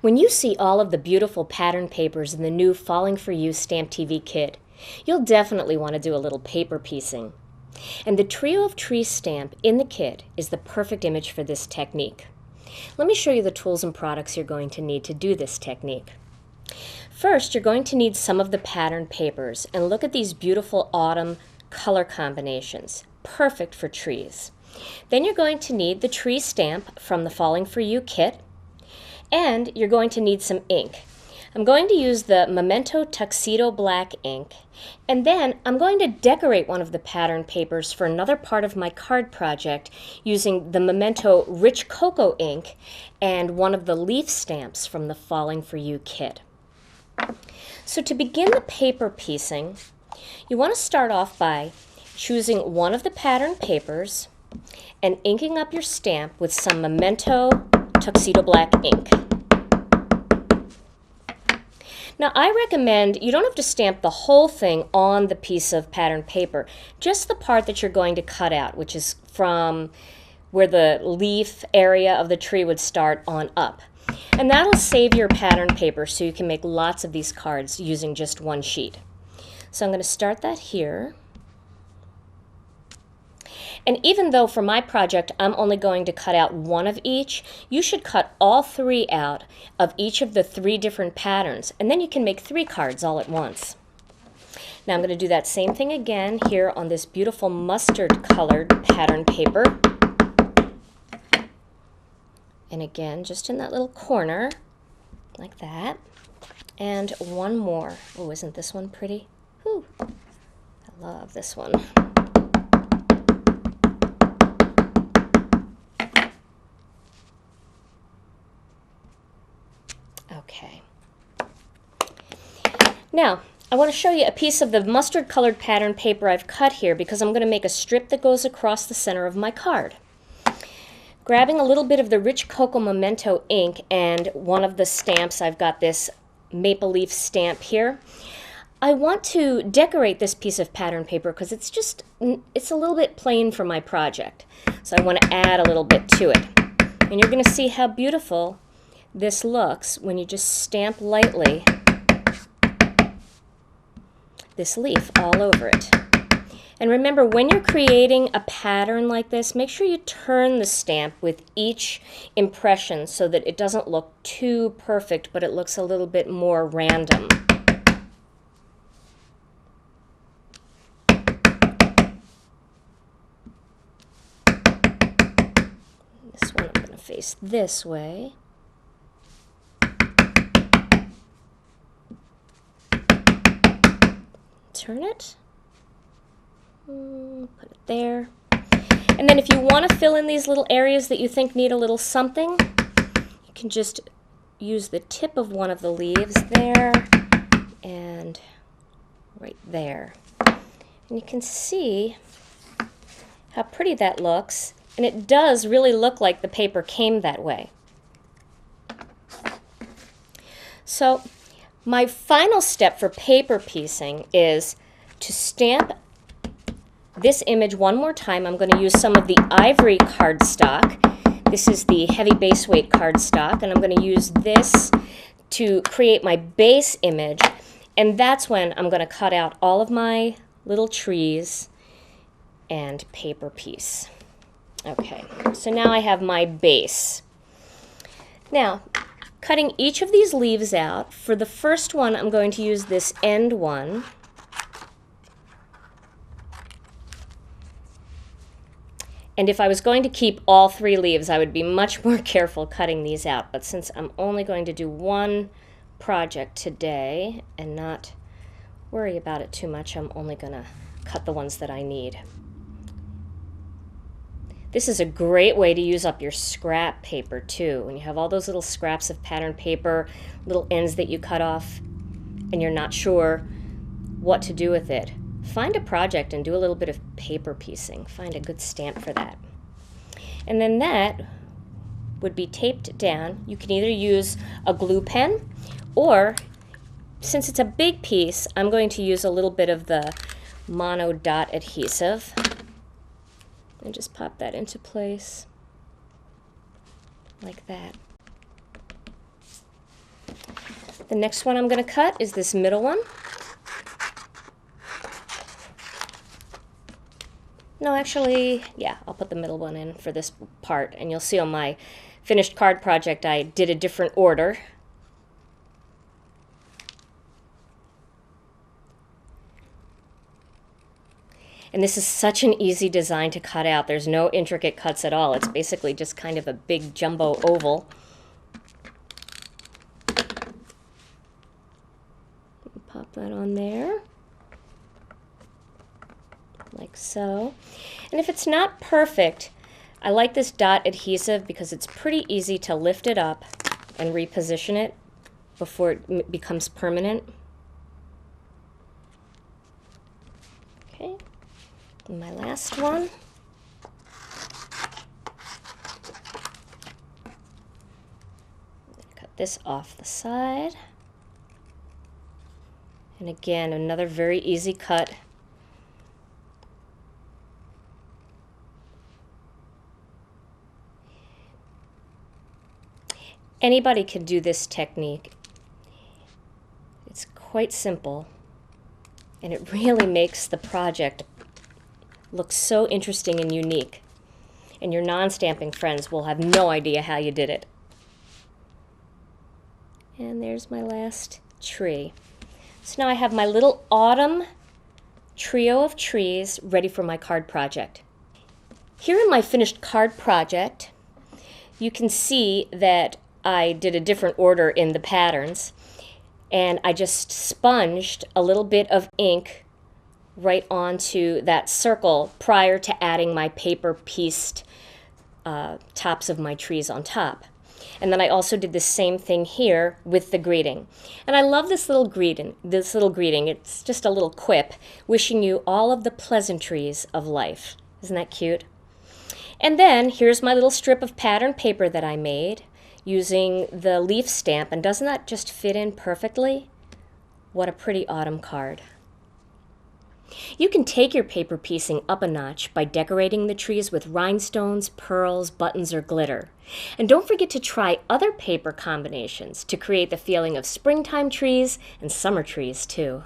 When you see all of the beautiful pattern papers in the new Falling For You Stamp TV kit, you'll definitely want to do a little paper piecing. And the Trio of Trees stamp in the kit is the perfect image for this technique. Let me show you the tools and products you're going to need to do this technique. First, you're going to need some of the pattern papers, and look at these beautiful autumn color combinations, perfect for trees. Then you're going to need the tree stamp from the Falling For You kit, and you're going to need some ink. I'm going to use the Memento Tuxedo Black ink, and then I'm going to decorate one of the pattern papers for another part of my card project using the Memento Rich Cocoa ink and one of the leaf stamps from the Falling For You kit. So to begin the paper piecing, you want to start off by choosing one of the pattern papers and inking up your stamp with some Memento Tuxedo Black ink. Now I recommend you don't have to stamp the whole thing on the piece of pattern paper, just the part that you're going to cut out, which is from where the leaf area of the tree would start on up. And that'll save your pattern paper so you can make lots of these cards using just one sheet. So I'm going to start that here. And even though for my project I'm only going to cut out one of each, you should cut all three out of each of the three different patterns, and then you can make 3 cards all at once. Now I'm going to do that same thing again here on this beautiful mustard colored pattern paper. And again, just in that little corner, like that. And one more. Oh, isn't this one pretty? Whew. I love this one. Okay. Now, I want to show you a piece of the mustard colored pattern paper I've cut here because I'm going to make a strip that goes across the center of my card. Grabbing a little bit of the Rich Cocoa Memento ink and one of the stamps, I've got this maple leaf stamp here. I want to decorate this piece of pattern paper because it's a little bit plain for my project. So I want to add a little bit to it. And you're going to see how beautiful this looks when you just stamp lightly this leaf all over it. And remember, when you're creating a pattern like this, make sure you turn the stamp with each impression so that it doesn't look too perfect, but it looks a little bit more random. This one I'm going to face this way. Turn it. Put it there. And then if you want to fill in these little areas that you think need a little something, you can just use the tip of one of the leaves there and right there. And you can see how pretty that looks. And it does really look like the paper came that way. So my final step for paper piecing is to stamp this image one more time. I'm going to use some of the ivory cardstock. This is the heavy base weight cardstock, and I'm going to use this to create my base image, and that's when I'm going to cut out all of my little trees and paper piece. Okay, so now I have my base. Now, cutting each of these leaves out, for the first one I'm going to use this end one. And if I was going to keep all 3 leaves, I would be much more careful cutting these out. But since I'm only going to do one project today and not worry about it too much, I'm only going to cut the ones that I need. This is a great way to use up your scrap paper too. When you have all those little scraps of pattern paper, little ends that you cut off, and you're not sure what to do with it, find a project and do a little bit of paper piecing. Find a good stamp for that. And then that would be taped down. You can either use a glue pen, or since it's a big piece, I'm going to use a little bit of the mono dot adhesive and just pop that into place like that. The next one I'm going to cut is this middle one. No, actually, yeah, I'll put the middle one in for this part, and you'll see on my finished card project I did a different order. And this is such an easy design to cut out. There's no intricate cuts at all. It's basically just kind of a big jumbo oval. Pop that on there, like so. And if it's not perfect, I like this dot adhesive because it's pretty easy to lift it up and reposition it before it becomes permanent. Okay, and my last one. Cut this off the side. And again, another very easy cut. Anybody can do this technique. It's quite simple, and it really makes the project look so interesting and unique. And your non-stamping friends will have no idea how you did it. And there's my last tree. So now I have my little autumn trio of trees ready for my card project. Here in my finished card project, you can see that I did a different order in the patterns, and I just sponged a little bit of ink right onto that circle prior to adding my paper pieced tops of my trees on top. And then I also did the same thing here with the greeting. And I love this little greeting. It's just a little quip wishing you all of the pleasantries of life. Isn't that cute? And then here's my little strip of pattern paper that I made using the leaf stamp. And doesn't that just fit in perfectly? What a pretty autumn card. You can take your paper piecing up a notch by decorating the trees with rhinestones, pearls, buttons, or glitter. And don't forget to try other paper combinations to create the feeling of springtime trees and summer trees too.